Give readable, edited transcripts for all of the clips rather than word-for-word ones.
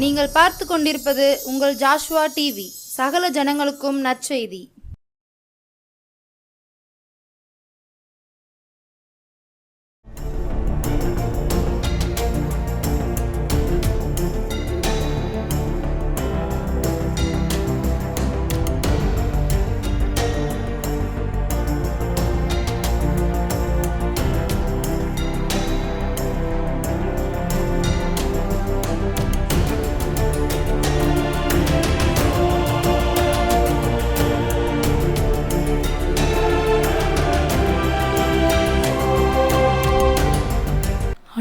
நீங்கள் பார்த்து கொண்டிருப்பது உங்கள் ஜாஷ்வா டிவி. சகல ஜனங்களுக்கும் நற்செய்தி.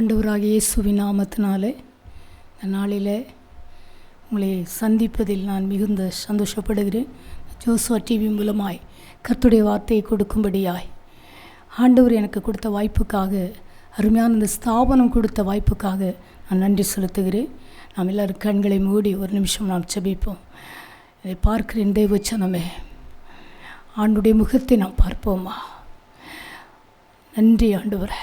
ஆண்டவராகிய இயேசுவின் நாமத்தினாலே இந்த நாளில் உங்களை சந்திப்பதில் நான் மிகுந்த சந்தோஷப்படுகிறேன். ஜோஸ்வா டிவி மூலமாய் கர்த்தருடைய வார்த்தையை கொடுக்கும்படியாய் ஆண்டவர் எனக்கு கொடுத்த வாய்ப்புக்காக, அருமையான இந்த ஸ்தாபனம் கொடுத்த வாய்ப்புக்காக நான் நன்றி செலுத்துகிறேன். நாம் எல்லோரும் கண்களை மூடி ஒரு நிமிஷம் நாம் ஜெபிப்போம். இதை பார்க்கிறேன் தேவச்சனமே, ஆண்டுடைய முகத்தை நாம் பார்ப்போமா? நன்றி ஆண்டவரே,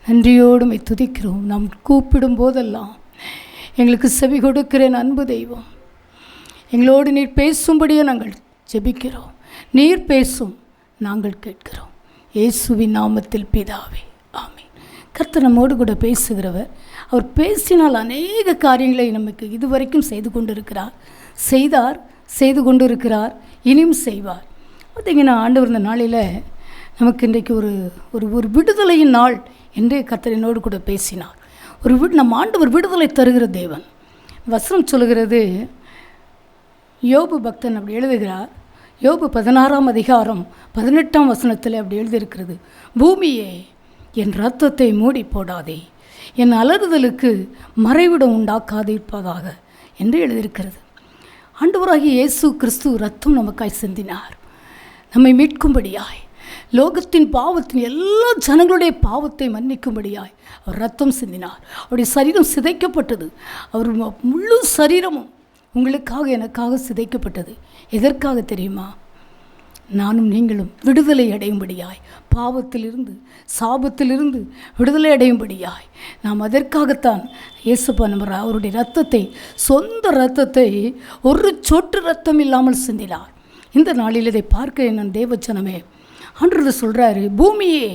நன்றியோடு துதிக்கிறோம். நாம் கூப்பிடும் போதெல்லாம் எங்களுக்கு செவி கொடுக்கிறேன் அன்பு தெய்வம். எங்களோடு நீர் பேசும்படியே நாங்கள் ஜெபிக்கிறோம். நீர் பேசும், நாங்கள் கேட்கிறோம். இயேசுவின் நாமத்தில் பிதாவே, ஆமென். கர்த்தர் நம்மோடு கூட பேசுகிறவர். அவர் பேசினால் அநேக காரியங்களை நமக்கு இதுவரைக்கும் செய்து கொண்டிருக்கிறார், செய்து கொண்டு இருக்கிறார், இனியும் செய்வார். பார்த்திங்கன்னா ஆண்டவர் இந்த நாளில் நமக்கு இன்றைக்கு ஒரு விடுதலையின் நாள் என்று கர்த்தர் என்னோடு கூட பேசினார். நம்ம ஆண்டவர் விடுதலை தருகிற தேவன். வசனம் சொல்கிறது, யோபு பக்தன் அப்படி எழுதுகிறார். யோபு 16ஆம் அதிகாரம் 18ஆம் வசனத்தில் அப்படி எழுதியிருக்கிறது, பூமியே என் இரத்தத்தை மூடி போடாதே, என் அலறுதலுக்கு மறைவிடம் உண்டாக்காதிருப்பதாக என்று எழுதியிருக்கிறது. ஆண்டவராகிய இயேசு கிறிஸ்து இரத்தம் நமக்காய் சிந்தினார், நம்மை மீட்கும்படியாய், லோகத்தின் பாவத்தின் எல்லா ஜனங்களுடைய பாவத்தை மன்னிக்கும்படியாய் அவர் ரத்தம் சிந்தினார். அவருடைய சரீரம் சிதைக்கப்பட்டது. அவர் முழு சரீரமும் உங்களுக்காக எனக்காக சிதைக்கப்பட்டது. எதற்காக தெரியுமா? நானும் நீங்களும் விடுதலை அடையும்படியாய், பாவத்திலிருந்து சாபத்திலிருந்து விடுதலை அடையும்படியாய். நாம் அதற்காகத்தான் இயேசுப்பா அவருடைய இரத்தத்தை, சொந்த இரத்தத்தை ஒரு சொட்டு இரத்தம் இல்லாமல் சிந்தினார். இந்த நாளில் இதை பார்க்கிறேன் நான் தேவச்சனமே. ஆண்டவர் சொல்கிறாரு, பூமியே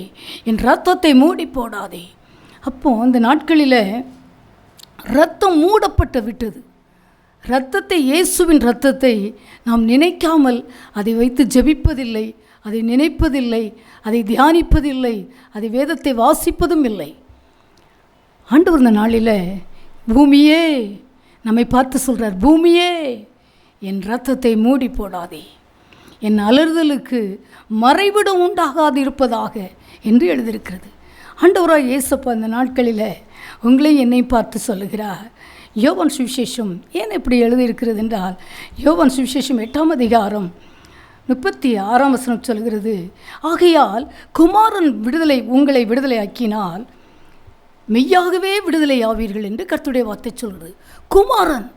என் இரத்தத்தை மூடி போடாதே. அப்போ அந்த நாட்களில் இரத்தம் மூடப்பட்டு விட்டது. இரத்தத்தை, இயேசுவின் இரத்தத்தை நாம் நினைக்காமல் அதை வைத்து ஜெபிப்பதில்லை, அதை நினைப்பதில்லை, அதை தியானிப்பதில்லை, அதை வேதத்தை வாசிப்பதும் இல்லை. ஆண்டவர் இந்த நாளில் பூமியே நம்மை பார்த்து சொல்கிறார், பூமியே என் இரத்தத்தை மூடி போடாதே, என் அலறுதலுக்கு மறைவிடம் உண்டாகாது இருப்பதாக என்று எழுதியிருக்கிறது. ஆண்டவராய் இயேசுப்பா இந்த நாட்களில் உங்களை என்னை பார்த்து சொல்லுகிறார். யோவான் சுவிசேஷம் ஏன் இப்படி எழுதியிருக்கிறது என்றால், யோவான் சுவிசேஷம் 8ஆம் அதிகாரம் 36ஆம் வசனம் சொல்கிறது, ஆகையால் குமாரன் உங்களை விடுதலை ஆக்கினால் மெய்யாகவே விடுதலை ஆவீர்கள் என்று கர்த்தருடைய வார்த்தை சொல்கிறது. குமாரன்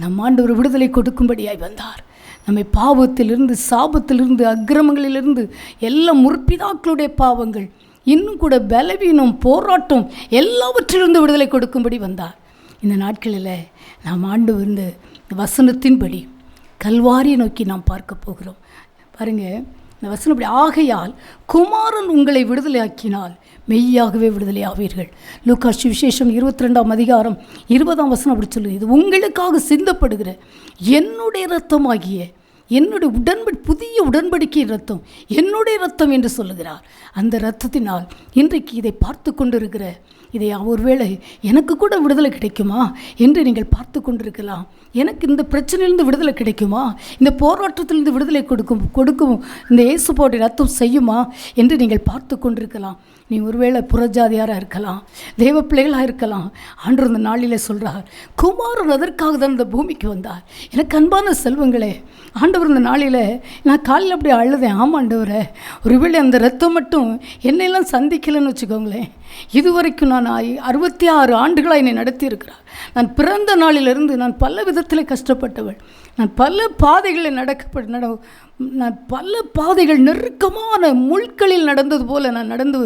நம் ஆண்டவர் விடுதலை கொடுக்கும்படியாய் வந்தார். நம்மை பாவத்திலிருந்து, சாபத்திலிருந்து, அக்கிரமங்களிலிருந்து, எல்லா முற்பிதாக்களுடைய பாவங்கள், இன்னும் கூட பலவீனம், போராட்டம் எல்லாவற்றிலிருந்து விடுதலை கொடுக்கும்படி வந்தார். இந்த நாட்களில் நாம் ஆண்டவர் இந்த வசனத்தின்படி கல்வாரியை நோக்கி நாம் பார்க்க போகிறோம். பாருங்கள், இந்த வசனம் இப்படி, ஆகையால் குமாரன் உங்களை விடுதலை ஆக்கினால் மெய்யாகவே விடுதலை ஆவீர்கள். லூக்கா சுவிசேஷம் 22ஆம் அதிகாரம் 20ஆம் வசனம் அப்படி சொல்லுது, இது உங்களுக்காக சிந்தப்படுகிற என்னுடைய இரத்தமாகிய, என்னுடைய புதிய உடன்படிக்கை இரத்தம், என்னுடைய இரத்தம் என்று சொல்லுகிறார். அந்த இரத்தத்தினால் இன்றைக்கு இதை பார்த்து கொண்டிருக்கிற, இதை ஒருவேளை எனக்கு கூட விடுதலை கிடைக்குமா என்று நீங்கள் பார்த்து கொண்டிருக்கலாம். எனக்கு இந்த பிரச்சனையிலிருந்து விடுதலை கிடைக்குமா, இந்த போராட்டத்திலிருந்து விடுதலை கொடுக்கும் இந்த இயேசுவோடைய ரத்தம் செய்யுமா என்று நீங்கள் பார்த்து கொண்டிருக்கலாம். நீ ஒருவேளை புறஜாதியாராக இருக்கலாம், தெய்வ பிள்ளைகளாக இருக்கலாம். ஆண்டவர் இந்த நாளில் சொல்கிறார், குமாரன் அதற்காக தான் இந்த பூமிக்கு வந்தார். எனக்கு அன்பான செல்வங்களே, ஆண்டவர் இந்த நாளில் நான் காலையில் அப்படி அழுதேன். ஆமாம் ஆண்டவரே, ஒருவேளை அந்த ரத்தம் மட்டும் என்னையெல்லாம் சந்திக்கலைன்னு வச்சுக்கோங்களேன், இதுவரைக்கும் நான் 66 ஆண்டுகளாக என்னை நடத்தியிருக்கிறார். நான் பிறந்த நாளிலிருந்து நான் பல விதத்தில் கஷ்டப்பட்டவள். நான் பல பாதைகளை நான் பல பாதைகள் நெருக்கமான முள்களில் நடந்தது போல நான் நடந்து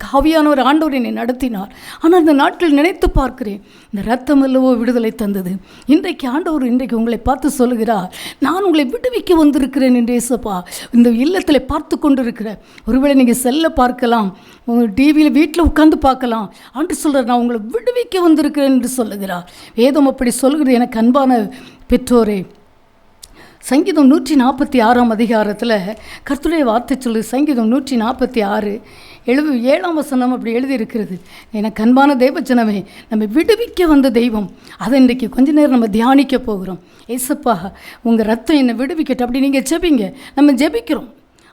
காவியானவர் ஆண்டவர் என்னை நடத்தினார். ஆனால் இந்த நாட்கள் நினைத்து பார்க்கிறேன், இந்த ரத்தம் அல்லவோ விடுதலை தந்தது. இன்றைக்கு ஆண்டவர் இன்றைக்கு உங்களை பார்த்து சொல்லுகிறார், நான் உங்களை விடுவிக்க வந்திருக்கிறேன் என்று. இயேசப்பா இந்த இல்லத்தில் பார்த்து கொண்டு இருக்கிறேன். ஒருவேளை நீங்கள் செல்ல பார்க்கலாம், உங்கள் டிவியில் வீட்டில் உட்கார்ந்து பார்க்கலாம். ஆண்டு சொல்கிறார், நான் உங்களை விடுவிக்க வந்திருக்கிறேன் என்று சொல்லுகிறார். வேதம் அப்படி சொல்கிறது. எனக்கு அன்பான பெற்றோரே, சங்கீதம் 146 அதிகாரத்தில் கர்த்தருடைய வார்த்தை சொல்லு. சங்கீதம் 146 7ஆம் வசனம் அப்படி எழுதியிருக்கிறது. எனக்கு அன்பான தேவஜனமே, நம்ம விடுவிக்க வந்த தெய்வம், அதை இன்றைக்கு கொஞ்ச நேரம் நம்ம தியானிக்க போகிறோம். ஏசப்பா உங்கள் ரத்தம் என்னை விடுவிக்கட்டும் அப்படி நீங்கள் ஜெபிங்க. நம்ம ஜெபிக்கிறோம்,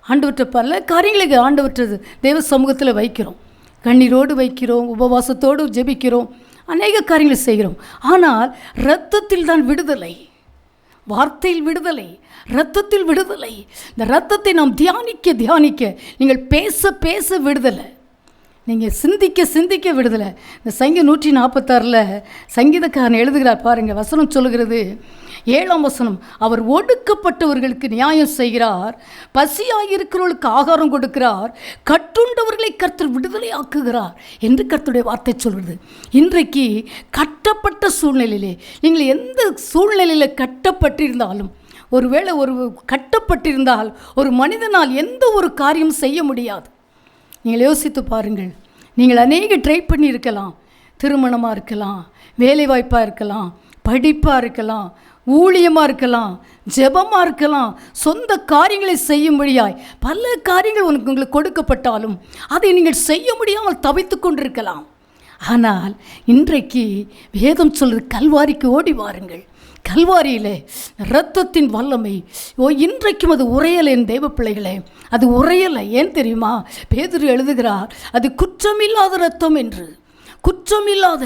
ஆண்டவற்றை பல காரியங்களுக்கு ஆண்டவற்றை தேவ சமூகத்தில் வைக்கிறோம், கண்ணீரோடு வைக்கிறோம், உபவாசத்தோடு ஜெபிக்கிறோம், அநேக காரியங்களை செய்கிறோம். ஆனால் இரத்தத்தில் தான் விடுதலை, வார்த்தையில் விடுதலை, இரத்தத்தில் விடுதலை. இந்த இரத்தத்தை நாம் தியானிக்க தியானிக்க, நீங்கள் பேச பேச விடுதலை, நீங்கள் சிந்திக்க சிந்திக்க விடுதலை. இந்த சங்கீதம் 146 சங்கீதக்காரன் எழுதுகிறார் பாருங்கள். வசனம் சொல்லுகிறது, 7ஆம் வசனம், அவர் ஒடுக்கப்பட்டவர்களுக்கு நியாயம் செய்கிறார், பசியாயிருக்கிறவர்களுக்கு ஆகாரம் கொடுக்கிறார், கட்டுண்டவர்களை கர்த்தர் விடுதலை ஆக்குகிறார் என்று கர்த்தருடைய வார்த்தை சொல்கிறது. இன்றைக்கு கட்டப்பட்ட சூழ்நிலையிலே, நீங்கள் எந்த சூழ்நிலையில் கட்டப்பட்டிருந்தாலும், ஒருவேளை கட்டப்பட்டிருந்தால் ஒரு மனிதனால் எந்த ஒரு காரியம் செய்ய முடியாது. நீங்கள் யோசித்து பாருங்கள். நீங்கள் அநேக ட்ரை பண்ணியிருக்கலாம், திருமணமாக இருக்கலாம், வேலைவாய்ப்பாக இருக்கலாம், படிப்பாக இருக்கலாம், ஊழியமாக இருக்கலாம், ஜெபமாக இருக்கலாம், சொந்த காரியங்களை செய்யும்படியாய் பல காரியங்கள் உங்களுக்கு கொடுக்கப்பட்டாலும் அதை நீங்கள் செய்ய முடியாமல் தவித்து கொண்டிருக்கலாம். ஆனால் இன்றைக்கு வேதம் சொல்கிறது, கல்வாரிக்கு ஓடி வாருங்கள். கல்வாரியிலே இரத்தத்தின் வல்லமை இன்றைக்கும் அது உரையலை. என் தேவ பிள்ளைகளே, அது உரையலை. ஏன் தெரியுமா? பேதுரு எழுதுகிறார், அது குற்றமில்லாத இரத்தம் என்று. குற்றமில்லாத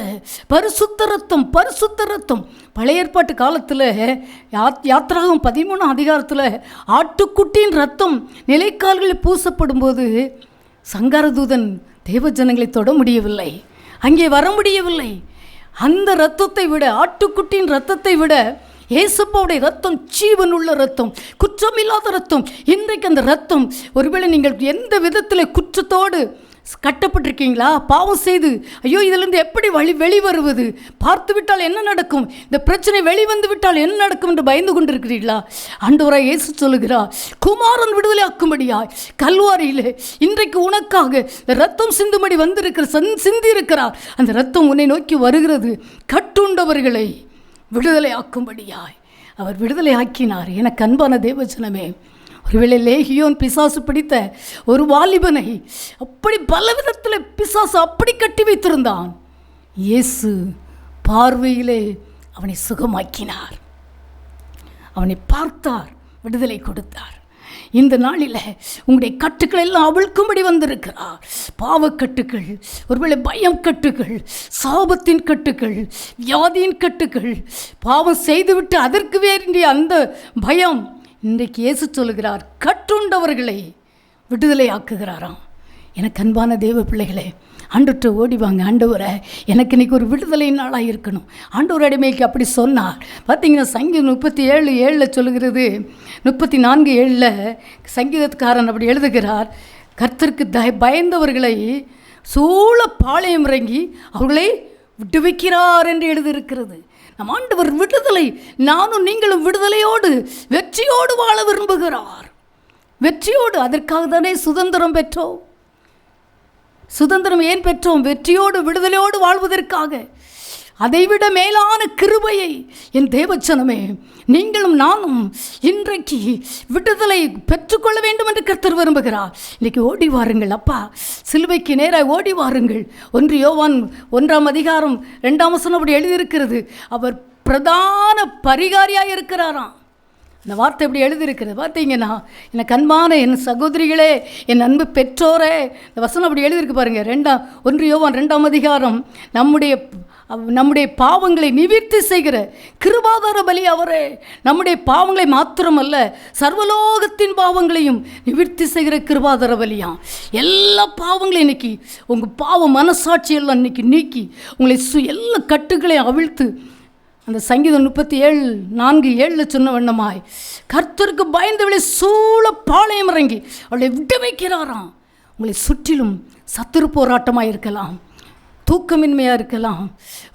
பரிசுத்த ரத்தம், பரிசுத்த ரத்தம். பழைய ஏற்பாட்டு காலத்தில் யாத்திராகமம் 13ஆம் அதிகாரத்தில் ஆட்டுக்குட்டியின் ரத்தம் நிலைக்கால்களில் பூசப்படும் போது சங்காரதூதன் தேவஜனங்களை தொட முடியவில்லை, அங்கே வர முடியவில்லை. அந்த இரத்தத்தை விட, ஆட்டுக்குட்டியின் இரத்தத்தை விட ஏசப்பாவுடைய ரத்தம் ஜீவனுள்ள ரத்தம், குற்றமில்லாத ரத்தம். இன்றைக்கு அந்த ரத்தம், ஒருவேளை நீங்கள் எந்த விதத்தில் குற்றத்தோடு கட்டப்பட்டிருக்கீங்களா? பாவம் செய்து ஐயோ இதிலிருந்து எப்படி வெளிவருவது, பார்த்து விட்டால் என்ன நடக்கும், இந்த பிரச்சனை வெளிவந்து விட்டால் என்ன நடக்கும் என்று பயந்து கொண்டிருக்கிறீர்களா? ஆண்டவராய் இயேசு சொல்லுகிறார், குமாரன் விடுதலை ஆக்கும்படியாய் கல்வாரியிலே இன்றைக்கு உனக்காக இரத்தம் சிந்தும்படி சிந்தி இருக்கிறார். அந்த இரத்தம் உன்னை நோக்கி வருகிறது. கட்டுண்டவர்களை விடுதலை ஆக்கும்படியாய் அவர் விடுதலை ஆக்கினார். எனக்கு அன்பான தேவஜனமே, ஒருவேளை லேகியோன் பிசாசு பிடித்த ஒரு வாலிபனை அப்படி பல விதத்தில் பிசாசு அப்படி கட்டி வைத்திருந்தான். இயேசு பார்வையிலே அவனை சுகமாக்கினார், அவனை பார்த்தார், விடுதலை கொடுத்தார். இந்த நாளில் உங்களுடைய கட்டுக்கள் எல்லாம் அவிழ்க்கும்படி வந்திருக்கிறார். பாவக்கட்டுக்கள், ஒருவேளை பயம் கட்டுகள், சாபத்தின் கட்டுகள், வியாதியின் கட்டுகள், பாவம் செய்துவிட்டு அதற்கு வேண்டிய அந்த பயம், இன்றைக்கு இயேசு சொல்லுகிறார், கட்டுண்டவர்களை விடுதலை ஆக்குகிறாராம். எனக்கு அன்பான தேவ பிள்ளைகளே, ஆண்டவர்கிட்ட ஓடிவாங்க. ஆண்டவரை, எனக்கு இன்றைக்கி ஒரு விடுதலை நாளாக இருக்கணும். ஆண்டவர் அடிமைக்கு அப்படி சொன்னார். பார்த்தீங்கன்னா சங்கீதம் 37:7 சொல்லுகிறது, 34:7 சங்கீதக்காரன் அப்படி எழுதுகிறார், கர்த்தருக்கு பயந்தவர்களை சூழ பாளையம் இறங்கி அவர்களை விடுவிக்கிறார் என்று எழுதியிருக்கிறது. நம் ஆண்டவர் விடுதலை, நானும் நீங்களும் விடுதலையோடு வெற்றியோடு வாழ விரும்புகிறார். வெற்றியோடு, அதற்காக தானே சுதந்திரம் பெற்றோம். சுதந்திரம் ஏன் பெற்றோம்? வெற்றியோடு விடுதலையோடு வாழ்வதற்காக. அதைவிட மேலான கிருபையை என் தேவச்சனமே, நீங்களும் நானும் இன்றைக்கு விடுதலை பெற்றுக்கொள்ள வேண்டும் என்று கர்த்தர் விரும்புகிறார். இன்றைக்கி ஓடி வாருங்கள் அப்பா, சிலுவைக்கு நேராக ஓடி வாருங்கள். 1 யோவான் 1ஆம் அதிகாரம் 2ஆம் வசனம் அப்படி எழுதியிருக்கிறது, அவர் பிரதான பரிகாரியாக இருக்கிறாராம். அந்த வார்த்தை எப்படி எழுதியிருக்கிறது பார்த்தீங்கன்னா, எனக்கு அன்பான என் சகோதரிகளே, என் அன்பு பெற்றோரே, இந்த வசனம் அப்படி எழுதியிருக்கு பாருங்கள். 1 யோவான் 2ஆம் அதிகாரம் நம்முடைய நம்முடைய பாவங்களை நிவர்த்தி செய்கிற கிருபாதார பலி அவரே. நம்முடைய பாவங்களை மாத்திரமல்ல, சர்வலோகத்தின் பாவங்களையும் நிவர்த்தி செய்கிற கிருபாதார பலியாம். எல்லா பாவங்களையும் இன்னைக்கு உங்கள் பாவ மனசாட்சியெல்லாம் இன்னைக்கு நீக்கி உங்களை எல்லா கட்டுகளையும் அவிழ்த்து, அந்த சங்கீதம் 37:4-7 சொன்ன வண்ணமாய் கர்த்தருக்கு பயந்தவளை சூழ பாளையம் இறங்கி அவளை விட்டு வைக்கிறாராம். உங்களை சுற்றிலும் சத்துரு போராட்டமாக இருக்கலாம், தூக்கமின்மையாக இருக்கலாம்,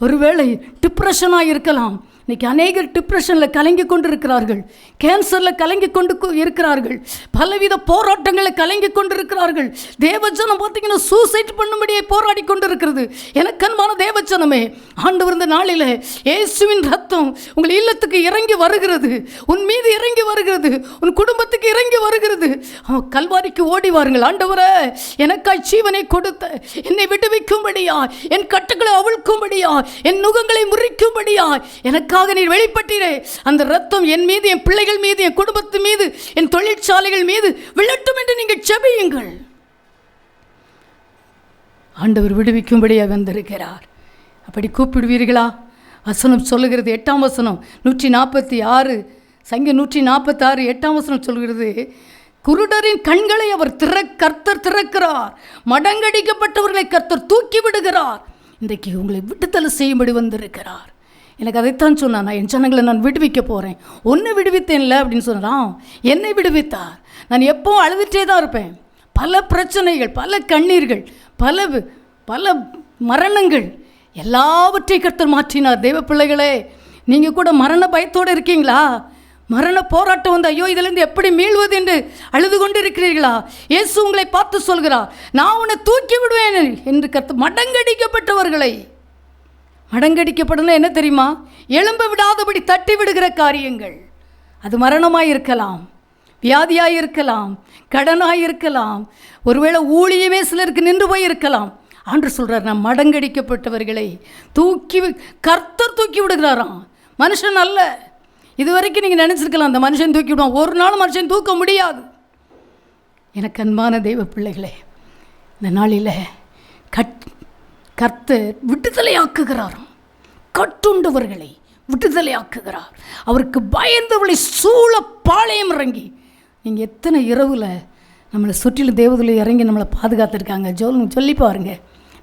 ஒருவேளை டிப்ரெஷனாக இருக்கலாம். இன்றைக்கி அநேகர் டிப்ரெஷனில் கலங்கி கொண்டு இருக்கிறார்கள், கேன்சரில் கலங்கி கொண்டு இருக்கிறார்கள், பலவித போராட்டங்களில் கலங்கி கொண்டு இருக்கிறார்கள். தேவஜனம் பார்த்திங்கன்னா சூசைட் பண்ணும்படியே போராடி கொண்டு இருக்கிறது. எனக்கு அன்பான தேவஜனமே, ஆண்டவர் இந்த நாளில் இயேசுவின் ரத்தம் உங்கள் இல்லத்துக்கு இறங்கி வருகிறது, உன் மீது இறங்கி வருகிறது, உன் குடும்பத்துக்கு இறங்கி வருகிறது. கல்வாரிக்கு ஓடி வாருங்கள். ஆண்டவரே, எனக்காய் ஜீவனை கொடுத்த என்னை விடுவிக்கும்படியா, என் கட்டுகளை அவிழ்க்கும்படியா, என் நுகங்களை முறிக்கும்படியா எனக்காக நீர் வெளிப்பட்டீரே. அந்த ரத்தம் என் மீது, என் பிள்ளைகள் மீது, என் குடும்பத்து மீது, என் தொழிற்சாலைகள் மீது விழட்டும் என்று நீங்கள் ஜெபியுங்கள். ஆண்டவர் விடுவிக்கும்படியாக வந்திருக்கிறார். அப்படி கூப்பிடுவீர்களா? வசனம் சொல்லுகிறது, 8ஆம் வசனம் 146, சங்கீதம் 146 8ஆம் வசனம் சொல்கிறது, குருடரின் கண்களை அவர் கர்த்தர் திறக்கிறார், மடங்கடிக்கப்பட்டவர்களை கர்த்தர் தூக்கி விடுகிறார். இன்றைக்கு உங்களை விடுதலை செய்யும்படி வந்திருக்கிறார். எனக்கு அதைத்தான் சொன்னான், நான் என் ஜனங்களை நான் விடுவிக்க போகிறேன். ஒன்று விடுவித்தேன்ல அப்படின்னு சொன்னான். என்னை விடுவித்தார். நான் எப்பவும் அழுதுகிட்டே தான் இருப்பேன். பல பிரச்சனைகள், பல கண்ணீர்கள், பல மரணங்கள் எல்லாவற்றையும் கர்த்தர் மாற்றினார். தேவ பிள்ளைகளே, நீங்கள் கூட மரண பயத்தோடு இருக்கீங்களா? மரண போராட்டம் வந்து ஐயோ இதிலிருந்து எப்படி மீள்வது என்று அழுது கொண்டு இருக்கிறீர்களா? இயேசு உங்களை பார்த்து சொல்கிறார், நான் உன்னை தூக்கி விடுவேன் என்று கர்த்தர். மடங்கடிக்கப்பட்டவர்களை, மடங்கடிக்கப்படணும் என்ன தெரியுமா? எழும்ப விடாதபடி தட்டி விடுகிற காரியங்கள். அது மரணமாக இருக்கலாம், வியாதியாக இருக்கலாம், கடனாக இருக்கலாம், ஒருவேளை ஊழியமே சிலருக்கு நின்று போய் இருக்கலாம். ஆண்டவர் சொல்கிறார், நான் மடங்கடிக்கப்பட்டவர்களை கர்த்தர் தூக்கி விடுகிறாராம். மனுஷன் அல்ல. இது வரைக்கும் நீங்கள் நினச்சிருக்கலாம் அந்த மனுஷன் தூக்கி விடுவான். ஒரு நாள் மனுஷன் தூக்க முடியாது. எனக்கு அன்பான தெய்வ பிள்ளைகளே, இந்த நாளில் கர்த்தர் விடுதலையாக்குகிறாராம். கட்டுண்டவர்களை விடுதலையாக்குகிறார். அவருக்கு பயந்தவர்களை சூழ பாளையம் இறங்கி. நீங்கள் எத்தனை இரவில் நம்மளை சுற்றிலும் தேவதூதர்கள் இறங்கி நம்மளை பாதுகாத்துருக்காங்க. சொல்லி பாருங்கள்,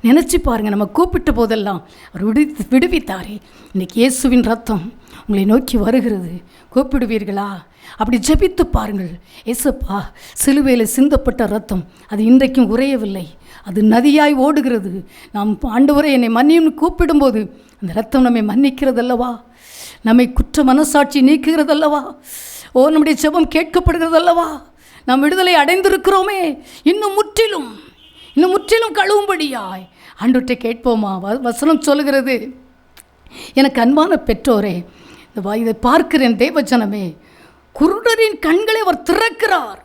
நினச்சி பாருங்கள். நம்ம கூப்பிட்ட போதெல்லாம் அவர் விடுவித்தாரே. இன்றைக்கி இயேசுவின் ரத்தம் உங்களை நோக்கி வருகிறது. கூப்பிடுவீர்களா? அப்படி ஜெபித்து பாருங்கள். ஏசப்பா, சிலுவையில் சிந்தப்பட்ட ரத்தம் அது இன்றைக்கும் உறையவில்லை, அது நதியாய் ஓடுகிறது. நாம் ஆண்டவரே என்னை மன்னியும் கூப்பிடும்போது அந்த ரத்தம் நம்மை மன்னிக்கிறதல்லவா, நம்மை குற்ற மனசாட்சி நீக்குகிறதல்லவா, நம்முடைய ஜெபம் கேட்கப்படுகிறதல்லவா, நாம் விடுதலை அடைந்திருக்கிறோமே. இன்னும் முற்றிலும் கழுவும்படியாய் ஆண்டவர்கிட்ட கேட்போமா? வசனம் சொல்லுகிறது, எனக்கு அன்பான பெற்றோரே, இதை பார்க்கிறேன் தேவஜனமே, குருடரின் கண்களை அவர் திறக்கிறார்.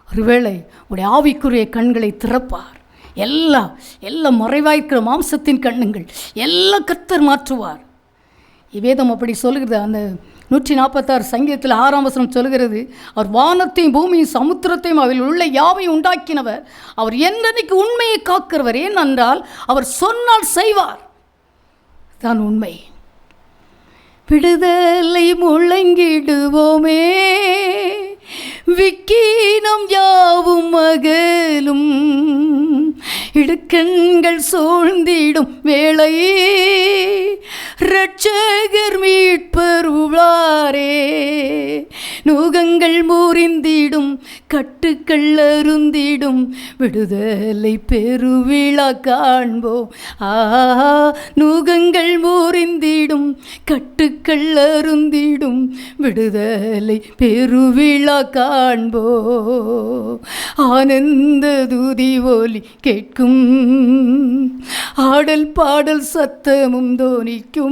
ஒருவேளை உடைய ஆவிக்குரிய கண்களை திறப்பார். எல்லாம் மறைவாய்க்கிற மாம்சத்தின் கண்ணுங்கள் எல்லாம் கர்த்தர் மாற்றுவார். வேதம் அப்படி சொல்லுகிறது. அந்த 146 சங்கீதத்தில் 6ஆம் வசனம் சொல்கிறது, அவர் வானத்தையும் பூமியும் சமுத்திரத்தையும் அதில் உள்ள யாவையும் உண்டாக்கினவர், அவர் என்றைக்கு உண்மையை காக்கிறவர். ஏனென்றால் அவர் சொன்னால் செய்வார். தான் உண்மை. விடுதலை முழங்கிடுவோமே, விக்கீனம் யாவும் மகளும், இடுக்கண்கள் சூழ்ந்திடும் வேளை இரட்சகர் மீட்பர் உளாரே. நுகங்கள் முறிந்திடும், கட்டுக்கள் அருந்திடும், விடுதலை பெருவிழா காண்போம். நுகங்கள் முறிந்திடும், கட்டுக்கள் அருந்திடும், விடுதலை பெருவிழா காண்போம். ஆனந்த துதி ஒலி கேட்கும், ஆடல் பாடல் சத்தமும் தோனிக்கும்.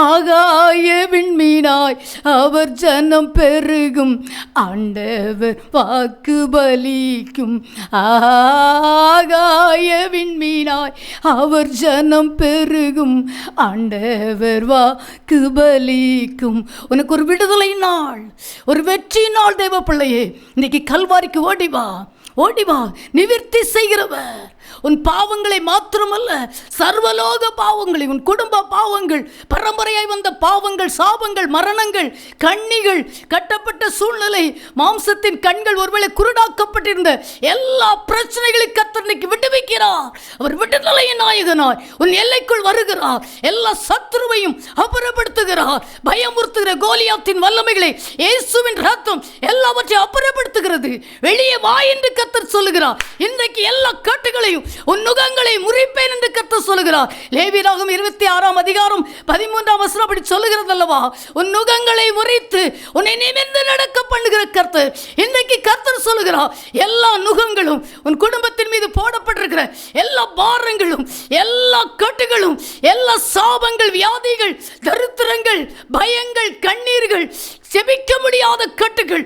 ஆகாய விண்மீனாய் அவர் ஜனம் பெருகும், ஆண்டவர் வாக்கு பலிக்கும். ஆகாய விண்மீனாய் அவர் ஜனம் பெருகும், ஆண்டவர் வாக்கு பலிக்கும். உனக்கு ஒரு விடுதலை நாள், ஒரு வெற்றி நாள் தேவ பிள்ளையே. இன்னைக்கு கல்வாரிக்கு ஓடிவா, நிவர்த்தி செய்கிறவர், உன் பாவங்களை மாத்திரமல்ல, சர்வலோக பாவங்களை, உன் குடும்ப பாவங்கள், பரம்பரையாய் வந்த பாவங்கள், சாபங்கள், மரணங்கள், கண்ணிகள், கட்டப்பட்ட சூழ்நிலை, மாம்சத்தின் கண்கள் ஒருவேளை குருடாக்கப்பட்டிருந்த எல்லா பிரச்சனைகளையும் கர்த்தர் இன்னைக்கு விடுவிக்கிறார். அவர் விடுதலையின் நாயகனாய் உன் எல்லைக்குள் வருகிறார். எல்லா சத்துருவையும் அப்புறப்படுத்துகிறார். பயமுறுத்துகிற கோலியாத்தின் வல்லமைகளை இயேசுவின் ரத்தம் எல்லாவற்றையும் அப்புறப்படுத்துகிறது. வெளியே வா என்று கர்த்தர் சொல்லுகிறார். இன்றைக்கு எல்லா கட்டுகளையும் உன் நுகங்களை முறிப்பேன் என்று கர்த்தர் சொல்லுகிறார். லேவியராகமம் 26 அப்படி சொல்லுகிறது அல்லவா? உன் நுகங்களை முறித்து உன்னை நிமிர்ந்து நடக்க பண்ணுகிற கர்த்தர் இன்றைக்கு கர்த்தர் சொல்லுகிறார். எல்லா நுகங்களும் உன் குடும்பத்தின் மீது போடப்பட்டிருக்கிற எல்லா பாரங்களும், எல்லா கட்டுகளும், எல்லா சாபங்கள், வியாதிகள், தரித்திரங்கள், பயங்கள், கண்ணீர்கள், செபிக்க முடியாத கட்டுகள்,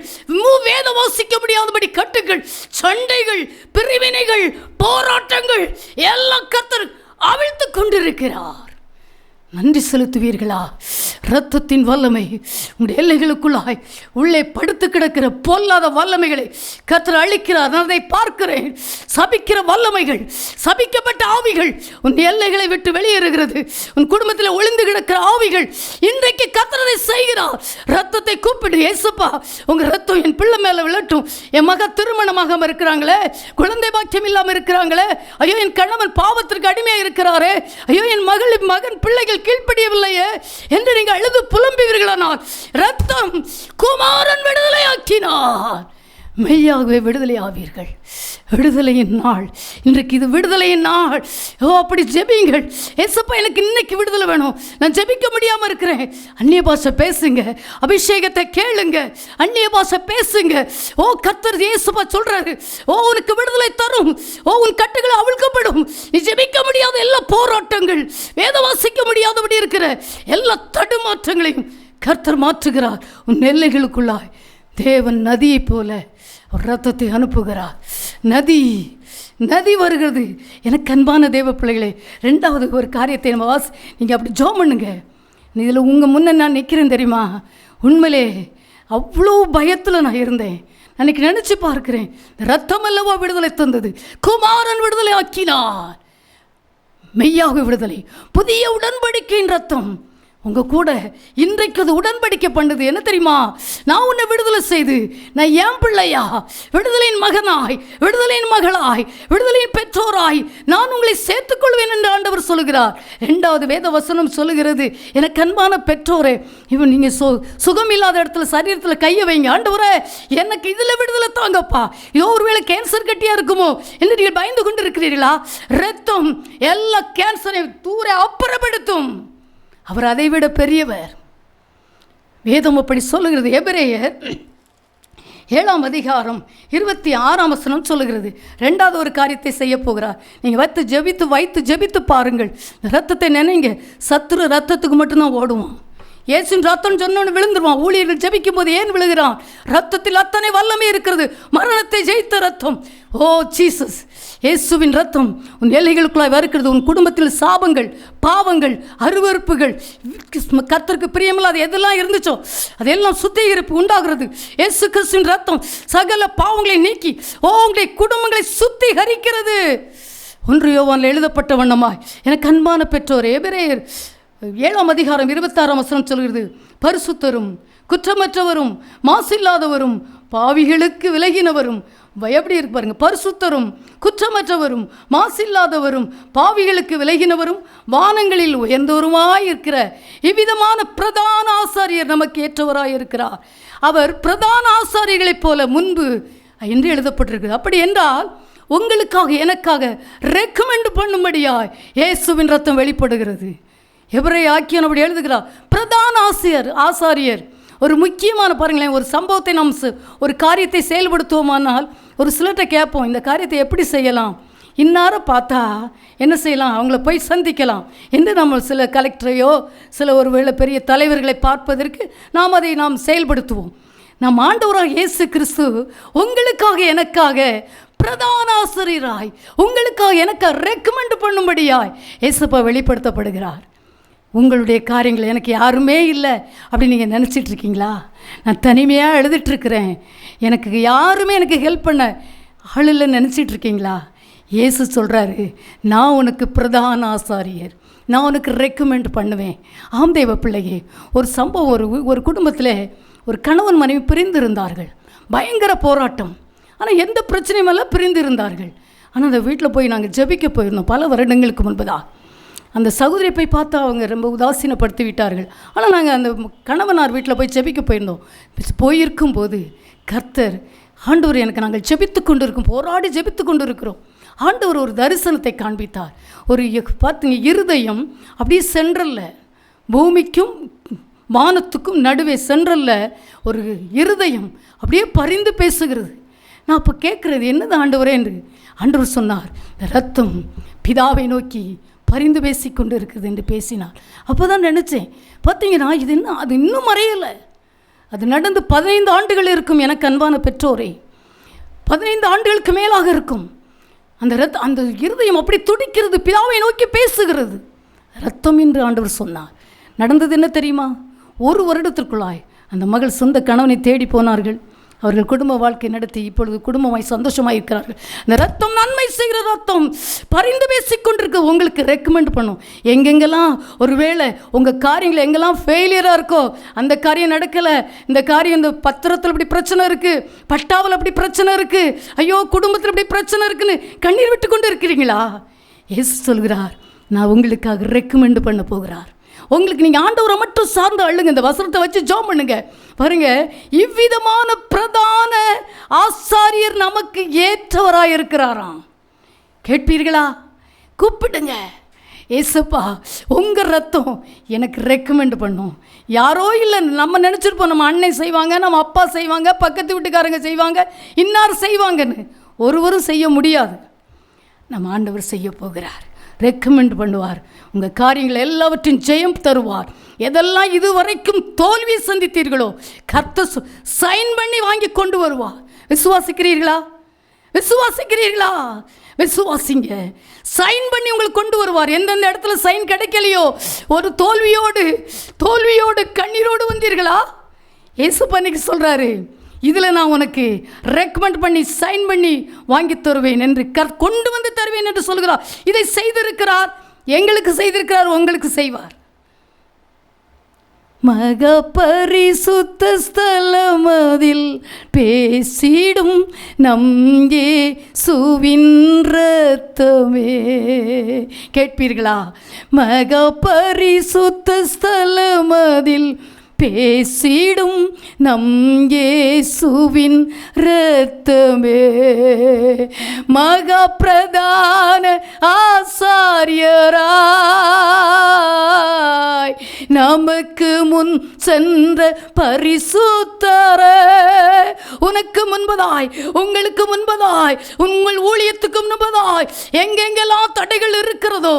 வேதம் வாசிக்க முடியாதபடி கட்டுகள், சண்டைகள், பிரிவினைகள், போராட்டங்கள் எல்லாம் கர்த்தர் அவிழ்த்து கொண்டிருக்கிறார். நன்றி செலுத்துவீர்களா? இரத்தத்தின் வல்லமை உங்களுடைய எல்லைகளுக்குள்ளாய் உள்ளே படுத்து கிடக்கிற பொல்லாத வல்லமைகளை கர்த்தர் அழிக்கிறார். நான் அதை பார்க்கிறேன். சபிக்கிற வல்லமைகள், சபிக்கப்பட்ட ஆவிகள் உன் எல்லைகளை விட்டு வெளியேறுகிறது. உன் குடும்பத்தில் ஒளிந்து கிடக்கிற ஆவிகள் இன்றைக்கு கர்த்தரை செய்கிறார். ரத்தத்தை கூப்பிடு, ஏசப்பா உங்க ரத்தம் என் பிள்ளை மேல விழட்டும். என் மக திருமணமாக இருக்கிறாங்களே, குழந்தை பாக்கியம் இல்லாமல் இருக்கிறாங்களே, ஐயோ என் கணவன் பாவத்திற்கு அடிமையாக இருக்கிறாரே, ஐயோ என் மகன் பிள்ளைகள் கீழ்ப்படியவில்லையே என்று நீங்கள் அழுது புலம்புவீர்களானால் ரத்தம் குமாரன் விடுதலை ஆக்கினார். மெய்யாகவே விடுதலை ஆவீர்கள். விடுதலையின் நாள் இன்றைக்கு. இது விடுதலையின் நாள். அப்படி ஜெபிங்கள். ஏசப்பா எனக்கு இன்னைக்கு விடுதலை வேணும், நான் ஜெபிக்க முடியாமல் இருக்கிறேன். அந்நிய பாஷை பேசுங்க, அபிஷேகத்தை கேளுங்க, அந்நிய பாஷை பேசுங்க. கர்த்தர் ஏசப்பா சொல்றாரு, உனக்கு விடுதலை தரும், உன் கட்டுகள் அவிழ்க்கப்படும். நீ ஜெபிக்க முடியாத எல்லா போராட்டங்கள், வேத வாசிக்க முடியாதபடி இருக்கிற எல்லா தடுமாற்றங்களையும் கர்த்தர் மாற்றுகிறார். உன் எல்லைகளுக்குள்ளாய் தேவன் நதியை போல ரத்தத்தை அனுப்புகிறார். நதி வருகிறது. எனக்கு அன்பான தேவ பிள்ளைகளே, ரெண்டாவது ஒரு காரியத்தை நம்ம நீங்கள் அப்படி ஜோம் பண்ணுங்க. இதில் உங்கள் முன்னே நான் நிற்கிறேன் தெரியுமா? உண்மையிலே அவ்வளோ பயத்தில் நான் இருந்தேன். அன்றைக்கி நினச்சி பார்க்கிறேன், ரத்தம் அல்லவா விடுதலை தந்தது, குமாரன் விடுதலை ஆக்கினார். மெய்யாக விடுதலை, புதிய உடன்படிக்கையின் ரத்தம் உங்கள் கூட இன்றைக்கு அது உடன்படிக்கை பண்ணுது. என்ன தெரியுமா? நான் உன்னை விடுதலை செய்து, நான் என் பிள்ளையா, விடுதலையின் மகனாய், விடுதலையின் மகளாய், விடுதலையின் பெற்றோராய் நான் உங்களை சேர்த்துக்கொள்வேன் என்று ஆண்டவர் சொல்லுகிறார். ரெண்டாவது வேத வசனம் சொல்லுகிறது, எனக்கு அன்பான பெற்றோரே, இவன் நீங்கள் சுகம் இல்லாத இடத்துல சரீரத்தில் கையை வைங்க. ஆண்டவரே எனக்கு இதில் விடுதலை தாங்கப்பா. இதோ ஒருவேளை கேன்சர் கட்டியாக இருக்குமோ என்று நீங்கள் பயந்து கொண்டு இருக்கிறீர்களா? ரத்தம் எல்லா கேன்சரை தூர அப்புறப்படுத்தும். அவர் அதைவிட பெரியவர். வேதம் அப்படி சொல்லுகிறது. எபிரேயர் 7:26 சொல்லுகிறது. ரெண்டாவது ஒரு காரியத்தை செய்ய போகிறார். நீங்கள் வைத்து ஜெபித்து பாருங்கள். ரத்தத்தை நினைங்க. சத்துரு ரத்தத்துக்கு மட்டும்தான் ஓடுவான். இயேசுவின் ரத்தம் சொன்னோன்னு விழுந்துருவான். ஊழியர்கள் ஜெபிக்கும் போது ஏன் விழுகிறான்? ரத்தத்தில் அத்தனை வல்லமை இருக்கிறது. மரணத்தை ஜெயித்த ரத்தம். ஜீசஸ், இயேசுவின் ரத்தம் உன் எல்லைகளுக்குள்ளாய் வருகிறது. உன் குடும்பத்தில் சாபங்கள், பாவங்கள், அருவருப்புகள், கர்த்தருக்கு பிரியமில்லாத எதெல்லாம் இருந்துச்சோ அதெல்லாம் சுத்திகரிப்பு உண்டாகிறது. இயேசு கிறிஸ்துவின் ரத்தம் சகல பாவங்களை நீக்கி உங்களுடைய குடும்பங்களை சுத்திகரிக்கிறது. 1 யோவானில் எழுதப்பட்ட வண்ணமாய் எனக்கு அன்பான பெற்றோர், எபிரேயர் 7:26 சொல்கிறது, பரிசுத்தரும் குற்றமற்றவரும் மாசில்லாதவரும் பாவிகளுக்கு விலகினவரும். எப்படி இருக்கு பாருங்க. பரிசுத்தரும் குற்றமற்றவரும் மாசில்லாதவரும் பாவிகளுக்கு விலகினவரும் வானங்களில் உயர்ந்தவருமாய் இருக்கிற இவ்விதமான பிரதான ஆசாரியர் நமக்கு ஏற்றவராய் இருக்கிறார். அவர் பிரதான ஆசாரியர்களைப் போல முன்பு என்று எழுதப்பட்டிருக்கு. அப்படி என்றால் உங்களுக்காக எனக்காக ரெக்கமெண்ட் பண்ணும்படியாய் இயேசுவின் ரத்தம் வெளிப்படுகிறது. எபிரேய ஆக்கியோன் அப்படி எழுதுகிறார். பிரதான ஆசாரியர் ஒரு முக்கியமான, பாருங்களேன், ஒரு சம்பவத்தை நாம் ஒரு காரியத்தை செயல்படுத்துவோமானால் ஒரு சிலர்கிட்ட கேட்போம், இந்த காரியத்தை எப்படி செய்யலாம், இன்னார பார்த்தா என்ன செய்யலாம், அவங்கள போய் சந்திக்கலாம் என்று நம்ம சில கலெக்டரையோ சில ஒருவேளை பெரிய தலைவர்களை பார்ப்பதற்கு நாம் செயல்படுத்துவோம். நம் ஆண்டவராக இயேசு கிறிஸ்து உங்களுக்காக எனக்காக பிரதான ஆசிரியராய், உங்களுக்காக எனக்காக ரெக்கமெண்ட் பண்ணும்படியாய் இயேசுப்பா வெளிப்படுத்தப்படுகிறார். உங்களுடைய காரியங்கள் எனக்கு யாருமே இல்லை அப்படி நீங்கள் நினச்சிட்ருக்கீங்களா? நான் தனிமையாக எழுதிட்டுருக்கிறேன், எனக்கு யாருமே எனக்கு ஹெல்ப் பண்ண ஆள் இல்லைன்னு நினச்சிட்ருக்கீங்களா? இயேசு சொல்கிறாரு, நான் உனக்கு பிரதான ஆசாரியர், நான் உனக்கு ரெக்கமெண்ட் பண்ணுவேன். ஆம் தேவ பிள்ளையே, ஒரு சம்பவம், ஒரு குடும்பத்தில் ஒரு கணவன் மனைவி பிரிந்து இருந்தார்கள். பயங்கர போராட்டம். ஆனால் எந்த பிரச்சனையும் எல்லாம் பிரிந்து இருந்தார்கள். ஆனால் அந்த வீட்டில் போய் நாங்கள் ஜெபிக்க போயிருந்தோம் பல வருடங்களுக்கு முன்பதாக. அந்த சகோதரியை போய் பார்த்தா அவங்க ரொம்ப உதாசீனப்படுத்தி விட்டார்கள். ஆனால் நாங்கள் அந்த கணவனார் வீட்டில் போய் ஜெபிக்க போயிருந்தோம். போயிருக்கும்போது கர்த்தர், ஆண்டவர் எனக்கு, நாங்கள் ஜெபித்து கொண்டு இருக்கோம், போராடி ஜெபித்து கொண்டு இருக்கிறோம். ஆண்டவர் ஒரு தரிசனத்தை காண்பித்தார். ஒரு பார்த்துங்க, இருதயம் அப்படியே சென்ட்ரலில், பூமிக்கும் வானத்துக்கும் நடுவே சென்ட்ரலில் ஒரு இருதயம் அப்படியே பரிந்து பேசுகிறது. நான் அப்போ கேட்குறது, என்னது ஆண்டவரே என்று. ஆண்டவர் சொன்னார், இந்த ரத்தம் பிதாவை நோக்கி பரிந்து பேசி கொண்டு இருக்குது என்று பேசினார். அப்போ தான் நினச்சேன், பார்த்தீங்கன்னா அது இன்னும் மறையலை. அது நடந்து 15 ஆண்டுகள் இருக்கும். எனக்கு அன்பான பெற்றோரே, 15 ஆண்டுகளுக்கு மேலாக இருக்கும். அந்த இருதயம் அப்படி துடிக்கிறது, பிதாவை நோக்கி பேசுகிறது. ரத்தம் என்று ஆண்டவர் சொன்னார். நடந்தது என்ன தெரியுமா? 1 வருடத்திற்குள்ளாய் அந்த மகள் சொந்த கணவனை தேடி போனார்கள். அவர்கள் குடும்ப வாழ்க்கை நடத்தி இப்பொழுது குடும்பமாய் சந்தோஷமாக இருக்கிறார்கள். இந்த ரத்தம் நன்மை செய்கிற ரத்தம் பரிந்து பேசிக்கொண்டிருக்கு. உங்களுக்கு ரெக்கமெண்ட் பண்ணும். எங்கெங்கெல்லாம் ஒருவேளை உங்கள் காரியங்கள் எங்கெல்லாம் ஃபெயிலியராக இருக்கோ, அந்த காரியம் நடக்கலை, இந்த காரியம், இந்த பத்திரத்தில் இப்படி பிரச்சனை இருக்குது, பட்டாவில் அப்படி பிரச்சனை இருக்குது, ஐயோ குடும்பத்தில் இப்படி பிரச்சனை இருக்குன்னு கண்ணீர் விட்டு கொண்டு இருக்கிறீங்களா? இயேசு சொல்கிறார், நான் உங்களுக்காக ரெக்கமெண்ட் பண்ண போகிறார். உங்களுக்கு நீங்கள் ஆண்டவரை மட்டும் சார்ந்து அள்ளுங்க. இந்த வசனத்தை வச்சு ஜெபம் பண்ணுங்க. பாருங்க, இவ்விதமான பிரதான ஆசாரியர் நமக்கு ஏற்றவராக இருக்கிறாராம். கேட்பீர்களா? கூப்பிடுங்க, ஏசப்பா உங்கள் ரத்தம் எனக்கு ரெக்கமெண்ட் பண்ணும். யாரோ இல்லை, நம்ம நினச்சிருப்போம் நம்ம அண்ணன் செய்வாங்க, நம்ம அப்பா செய்வாங்க, பக்கத்து வீட்டுக்காரங்க செய்வாங்க, இன்னார் செய்வாங்கன்னு. ஒருவரும் செய்ய முடியாது. நம்ம ஆண்டவர் செய்ய போகிறார். ரெக்கமெண்ட் பண்ணுவார். உங்கள் காரியங்கள் எல்லாவற்றையும் ஜெயம் தருவார். எதெல்லாம் இதுவரைக்கும் தோல்வி சந்தித்தீர்களோ கர்த்தர் சைன் பண்ணி வாங்கி கொண்டு வருவார். விசுவாசிக்கிறீர்களா? விசுவாசிக்கிறீர்களா? விசுவாசிங்க. சைன் பண்ணி உங்களுக்கு கொண்டு வருவார். எந்தெந்த இடத்துல சைன் கிடைக்கலையோ, ஒரு தோல்வியோடு கண்ணீரோடு வந்தீர்களா? இயேசு பண்ணிக்கு சொல்கிறாரு, இதில் நான் உனக்கு ரெக்கமெண்ட் பண்ணி சைன் பண்ணி வாங்கி தருவேன் என்று கொண்டு வந்து தருவேன் என்று சொல்கிறார். இதை செய்திருக்கிறார், எங்களுக்கு செய்திருக்கிறார், உங்களுக்கு செய்வார். மகா பரிசுத்த ஸ்தலமதில் பேசிடும் நம் இயேசுவின் இரத்தமே. கேட்பீர்களா? மகா பரிசுத்த ஸ்தலமதில் பேசிடும் நம் இயேசுவின் இரத்தமே. மகா பிரதான ஆசாரியராய் நமக்கு முன் சென்ற பரிசுத்தரே, உனக்கு முன்பதாய், உங்களுக்கு முன்பதாய், உங்கள் ஊழியத்துக்கு முன்பதாய் எங்கெங்கெல்லாம் தடைகள் இருக்கிறதோ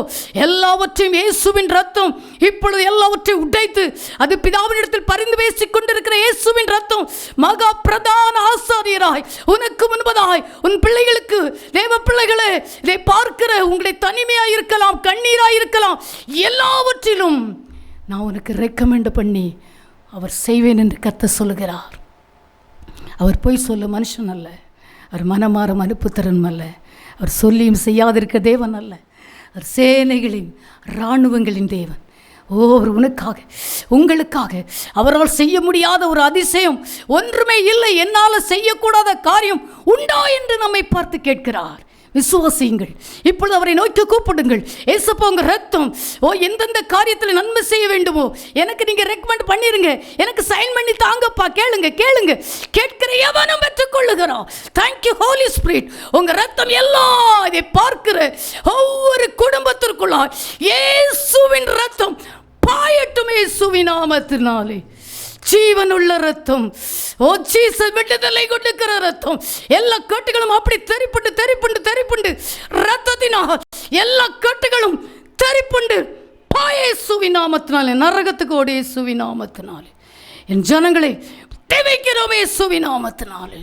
எல்லாவற்றையும் இயேசுவின் ரத்தம் இப்பொழுது எல்லாவற்றையும் உடைத்து, அது பிதாவின் பரிந்து பேசிக் கொண்டிருக்கிற இயேசுவின் ரத்தம் மகா பிரதான ஆசாரியராய் உனக்கு முன்பதாய், உன் பிள்ளைகளுக்கு, தேவ பிள்ளைகளே, இதை பார்க்கிற உங்களை தனிமையாய் இருக்கலாம், கண்ணீராய் இருக்கலாம், எல்லாவற்றிலும் நான் உனக்கு ரெக்கமெண்ட் பண்ணி அவர் செய்வேன் என்று கர்த்தர் சொல்லுகிறார். அவர் போய் சொல்ல மனுஷன் அல்ல, அவர் மனமாறும் அனுப்புத்திறன் அல்ல, அவர் சொல்லியும் செய்யாதிருக்க தேவன் அல்ல, அவர் சேனைகளின் இராணுவங்களின் தேவன். அவர் உனக்காக, உங்களுக்காக அவரால் செய்ய முடியாத ஒரு அதிசயம் ஒன்றுமே இல்லை, என்னால் செய்யக்கூடாத காரியம் உண்டா என்று நம்மை பார்த்து கேட்கிறார். விசுவாசியுங்கள். இப்பொழுது அவரை நோக்கி கூப்பிடுங்கள். ஏசப்பா உங்கள் ரத்தம் எந்தெந்த காரியத்தில் நன்மை செய்ய வேண்டுமோ எனக்கு நீங்கள் ரெக்கமெண்ட் பண்ணிருங்க, எனக்கு சைன் பண்ணி தாங்கப்பா. கேளுங்க, கேட்கிற எவனும் பெற்றுக்கொள்ளுகிறான். Thank you Holi spirit. உங்கள் ரத்தம் எல்லாம் இதை பார்க்கிற ஒவ்வொரு குடும்பத்திற்குள்ளா இயேசுவின் ரத்தம் பாயட்டும். இயேசுவின் நாமத்தினாலே ஜீவனுள்ள ரத்தம், ஜீசஸ் விடுதலை கொடுக்கிற ரத்தம். எல்லா கட்டுகளும் அப்படி தெரிப்புண்டு ரத்தத்தினால் எல்லா கட்டுகளும் தெரிப்புண்டு இயேசுவின் நாமத்தினாலே நரகத்துக்கு ஓடி இயேசுவின் நாமத்தினாலே என் ஜனங்களை தேவைக்கிறோம். இயேசுவின் நாமத்தினாலே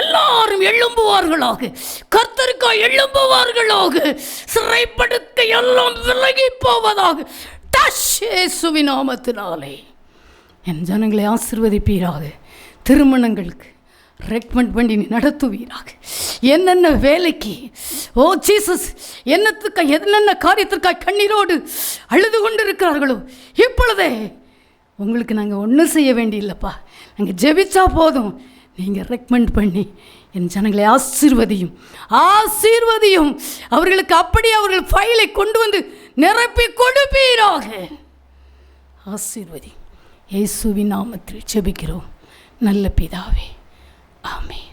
எல்லாரும் எழும்புவார்களாக, கர்த்தருக்காய் எழும்புவார்களாக, சிறைப்படுத்த எல்லாம் விலகி போவதாக இயேசுவின் நாமத்தினாலே என் ஜனங்களை ஆசீர்வதிப்பீராக. திருமணங்களுக்கு ரெக்கமெண்ட் பண்ணி நீ நடத்துவீராக. என்னென்ன வேலைக்கு ஜீசஸ் என்னென்ன காரியத்திற்காக கண்ணீரோடு அழுது கொண்டு இருக்கிறார்களோ இப்பொழுதே உங்களுக்கு நாங்கள் ஒன்றும் செய்ய வேண்டியில்லைப்பா, நாங்கள் ஜெபிச்சா போதும். நீங்கள் ரெக்கமெண்ட் பண்ணி என் ஜனங்களை ஆசீர்வதியும். அவர்களுக்கு அப்படியே அவர்கள் ஃபைலை கொண்டு வந்து நிரப்பி கொடுப்பீராக. ஆசீர்வதி. இயேசுவின் நாமத்தில் ஜெபிக்கிறோம் நல்ல பிதாவே, ஆமென்.